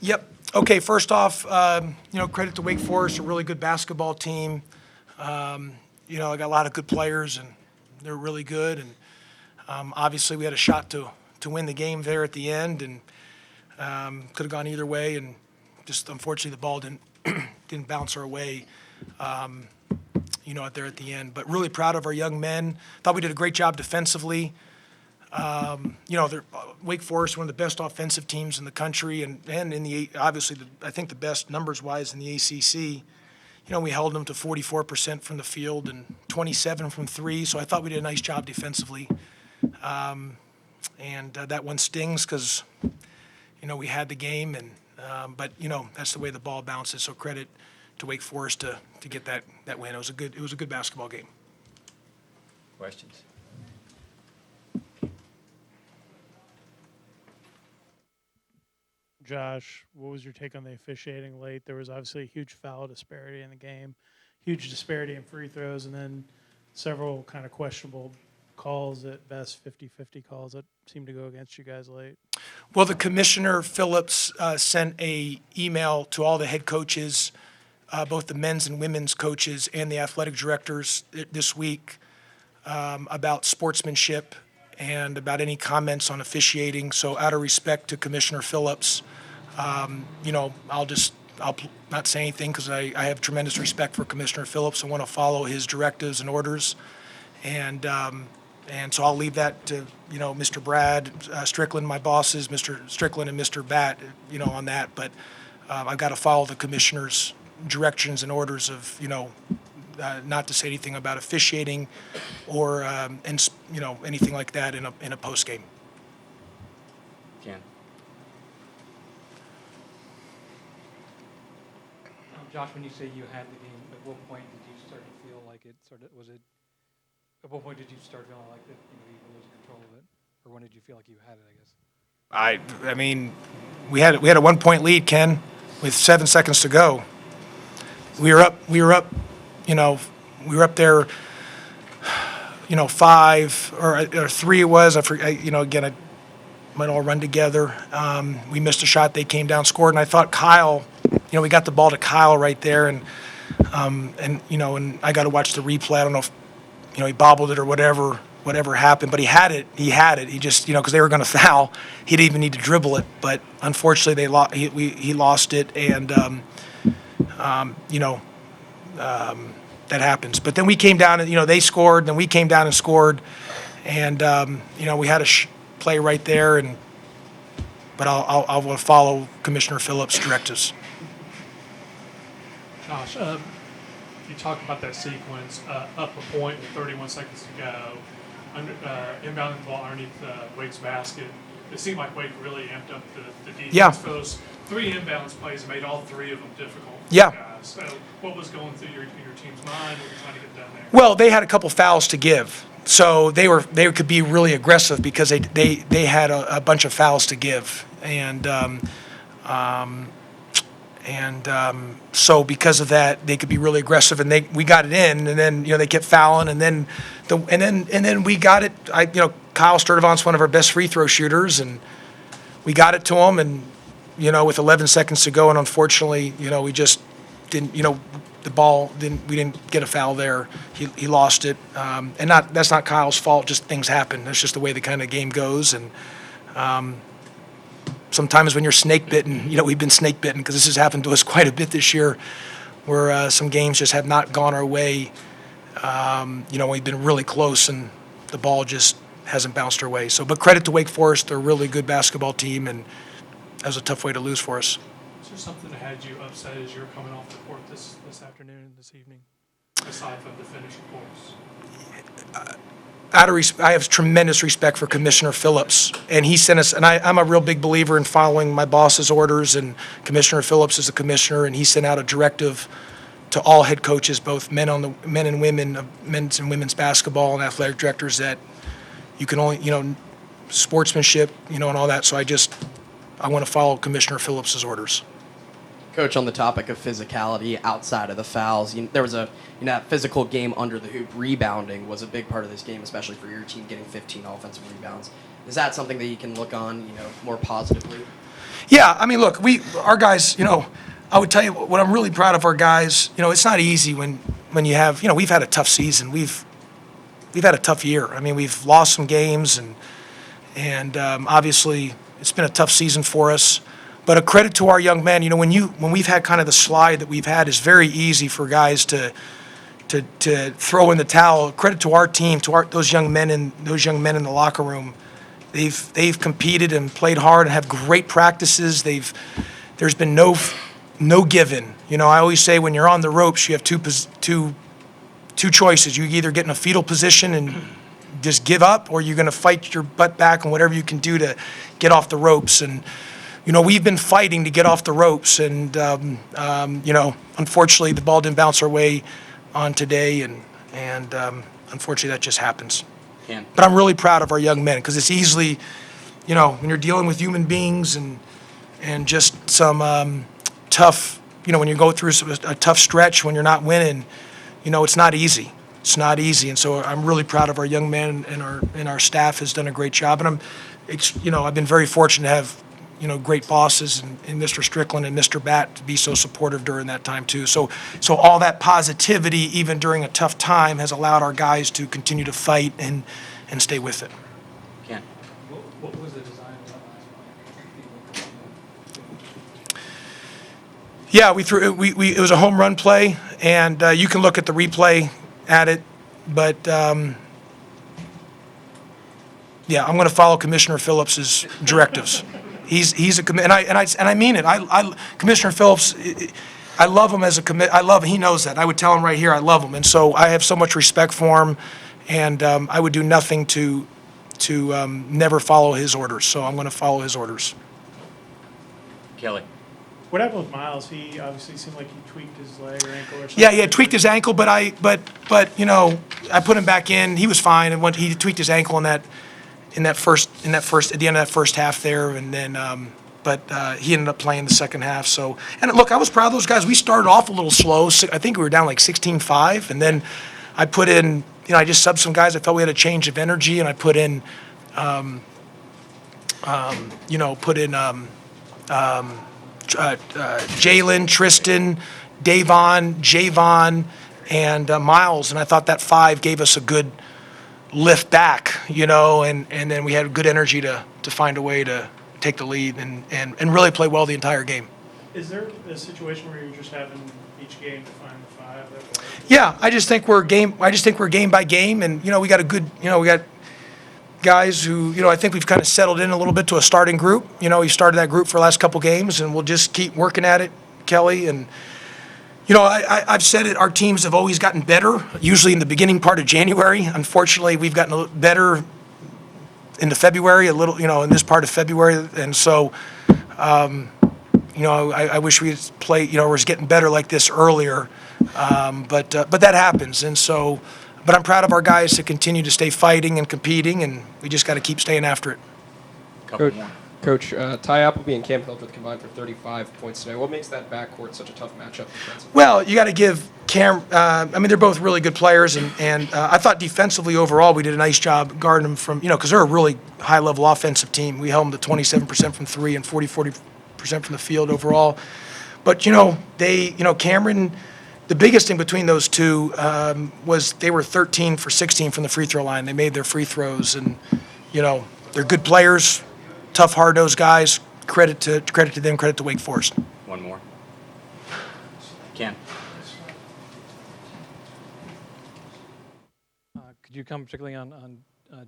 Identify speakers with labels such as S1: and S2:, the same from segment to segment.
S1: Yep. Okay, first off, credit to Wake Forest, a really good basketball team. I got a lot of good players, and they're really good. And obviously, we had a shot to win the game there at the end, and could have gone either way. And just unfortunately, the ball didn't bounce our way. Out there at the end. But really proud of our young men. Thought we did a great job defensively. Wake Forest, one of the best offensive teams in the country, and in the obviously I think the best numbers-wise in the ACC. We held them to 44% from the field and 27 from three. So I thought we did a nice job defensively. That one stings because we had the game, but that's the way the ball bounces. So credit to Wake Forest to get that win. It was a good basketball game.
S2: Questions?
S3: Josh, what was your take on the officiating late? There was obviously a huge foul disparity in the game, huge disparity in free throws, and then several kind of questionable calls at best, 50-50 calls that seemed to go against you guys late.
S1: Well, the Commissioner Phillips sent a email to all the head coaches, both the men's and women's coaches and the athletic directors this week about sportsmanship and about any comments on officiating. So out of respect to Commissioner Phillips, I'll not say anything because I have tremendous respect for Commissioner Phillips. I want to follow his directives and orders. And so I'll leave that to, Mr. Brad Strickland, my bosses, Mr. Strickland and Mr. Batt, on that. But I've got to follow the commissioner's directions and orders of, not to say anything about officiating or, anything like that in a post game.
S2: Ken?
S4: Josh, when you say you had the game, at what point did you start to feel like at what point did you start feeling like that, you were losing control of it? Or when did you feel like you had it, I guess?
S1: I mean, we had a 1-point lead, Ken, with 7 seconds to go. We were up, we were up there, 5 or 3 it was. I forget, again, I might all run together. We missed a shot. They came down, scored, and I thought Kyle, we got the ball to Kyle right there, and I got to watch the replay. I don't know if, he bobbled it or whatever happened, but he had it. He just, because they were going to foul, he didn't even need to dribble it. But unfortunately, he lost it, and that happens. But then we came down and, they scored, and then we came down and scored, and we had a play right there. But I'll follow Commissioner Phillips' directives.
S5: Josh, you talked about that sequence, up a point with 31 seconds to go, inbounding the ball underneath Wake's basket. It seemed like Wake really amped up the defense.
S1: Yeah.
S5: For those 3 inbounds plays, made all 3 of them difficult for
S1: Yeah.
S5: you guys. So what was going through your team's mind? What were you trying to get done there?
S1: Well, they had a couple fouls to give, so they could be really aggressive because they had a bunch of fouls to give, and so because of that, they could be really aggressive, and we got it in, and then they kept fouling, and then we got it. Kyle Sturdivant's one of our best free throw shooters, and we got it to him, and with 11 seconds to go, and unfortunately, we just didn't, the ball didn't. We didn't get a foul there. He lost it, and that's not Kyle's fault. Just things happen. That's just the way the kind of game goes, and. Sometimes when you're snake bitten, we've been snake bitten because this has happened to us quite a bit this year, where some games just have not gone our way. We've been really close and the ball just hasn't bounced our way. So, but credit to Wake Forest, they're a really good basketball team, and that was a tough way to lose for us.
S5: Is there something that had you upset as you were coming off the court this afternoon, this evening, aside from the finish, of course?
S1: I have tremendous respect for Commissioner Phillips, and he sent us, and I'm a real big believer in following my boss's orders, and Commissioner Phillips is a commissioner, and he sent out a directive to all head coaches, both men and women, men's and women's basketball and athletic directors, that you can only, sportsmanship, and all that. So I want to follow Commissioner Phillips' orders.
S6: Coach, on the topic of physicality outside of the fouls, there was that physical game under the hoop. Rebounding was a big part of this game, especially for your team getting 15 offensive rebounds. Is that something that you can look on, more positively?
S1: Yeah, I mean, look, our guys, I would tell you what I'm really proud of our guys. It's not easy when you have, we've had a tough season. We've had a tough year. I mean, we've lost some games, and obviously it's been a tough season for us. But a credit to our young men. When we've had kind of the slide that we've had, it's very easy for guys to throw in the towel. Credit to our team, to those young men in the locker room. They've competed and played hard and have great practices. There's been no given. I always say when you're on the ropes, you have two choices. You either get in a fetal position and just give up, or you're going to fight your butt back and whatever you can do to get off the ropes. And we've been fighting to get off the ropes, and unfortunately the ball didn't bounce our way on today, and unfortunately that just happens.
S2: Ken.
S1: But I'm really proud of our young men, because it's easily, when you're dealing with human beings and just some tough, when you go through a tough stretch when you're not winning, it's not easy. It's not easy, and so I'm really proud of our young men, and our staff has done a great job. And I've been very fortunate to have great bosses in Mr. Strickland and Mr. Batt to be so supportive during that time too. So all that positivity, even during a tough time, has allowed our guys to continue to fight and stay with it.
S2: Ken.
S4: What was the design of that last play?
S1: Yeah, it was a home run play, and you can look at the replay at it, but yeah, I'm going to follow Commissioner Phillips's directives. He's a and I mean it. I Commissioner Phillips, I love him as a he knows that. I would tell him right here I love him, and so I have so much respect for him, and I would do nothing to never follow his orders. So I'm going to follow his orders.
S2: Kelly.
S3: What happened with Miles? He obviously seemed like he tweaked his leg or ankle or something.
S1: Yeah, he had tweaked his ankle, but I put him back in. He was fine, and he tweaked his ankle in that first at the end of that first half there, and then he ended up playing the second half. So, and look, I was proud of those guys. We started off a little slow. I think we were down like 16-5, and then I put in, I just subbed some guys. I felt we had a change of energy, and I put in, Jalen, Tristan, Davon, Javon, and Miles, and I thought that 5 gave us a good lift back, and then we had good energy to find a way to take the lead and really play well the entire game.
S3: Is there a situation where you're just having each game to find the 5 that works?
S1: Yeah, I just think we're game by game, and we got we got guys who I think we've kind of settled in a little bit to a starting group. We started that group for the last couple games, and we'll just keep working at it, Kelly. And I've said it. Our teams have always gotten better, usually in the beginning part of January. Unfortunately, we've gotten a little better into February, a little, in this part of February. And so, I wish we played, was getting better like this earlier. But that happens. And so, but I'm proud of our guys to continue to stay fighting and competing, and we just got to keep staying after it.
S2: Couple more.
S7: Coach, Ty Appleby and Cam Hildreth combined for 35 points today. What makes that backcourt such a tough matchup defensively?
S1: Well, you got to give Cam. They're both really good players, and I thought defensively overall we did a nice job guarding them from, because they're a really high-level offensive team. We held them to 27% from three and 40% from the field overall. But Cameron. The biggest thing between those two was they were 13 for 16 from the free throw line. They made their free throws, and they're good players, tough, hard-nosed guys. Credit to them. Credit to Wake Forest.
S2: One more. Ken.
S4: Could you comment particularly on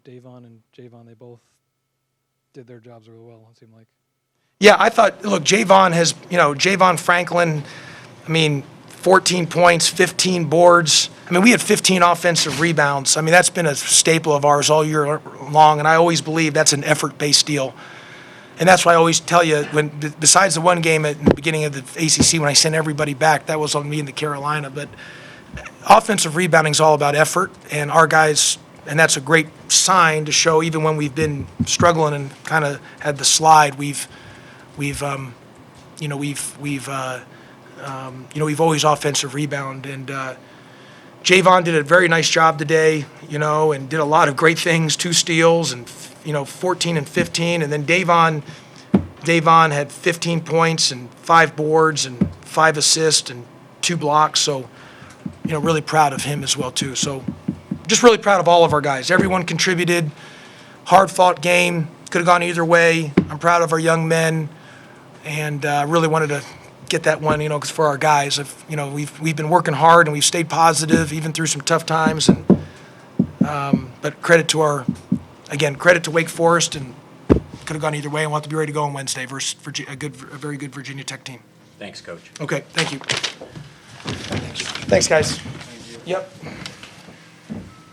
S4: Davon and Javon? They both did their jobs really well, it seemed like.
S1: Yeah, I thought, look, Javon Franklin, 14 points, 15 boards. We had 15 offensive rebounds. That's been a staple of ours all year long, and I always believe that's an effort-based deal. And that's why I always tell you, besides the one game at the beginning of the ACC when I sent everybody back, that was on me in the Carolina. But offensive rebounding is all about effort, and our guys, and that's a great sign to show even when we've been struggling and kind of had the slide, we've we've always offensive rebound, and Javon did a very nice job today, and did a lot of great things, 2 steals and 14 and 15, and then Davon had 15 points and 5 boards and 5 assists and 2 blocks, so really proud of him as well too. So just really proud of all of our guys. Everyone contributed. Hard-fought game. Could have gone either way. I'm proud of our young men, and really wanted to get that one, because for our guys, we've been working hard and we've stayed positive even through some tough times. And but credit to Wake Forest, and could have gone either way. I want to be ready to go on Wednesday versus a very good Virginia Tech team.
S2: Thanks, Coach.
S1: Okay, thank you. Thanks, guys. Yep.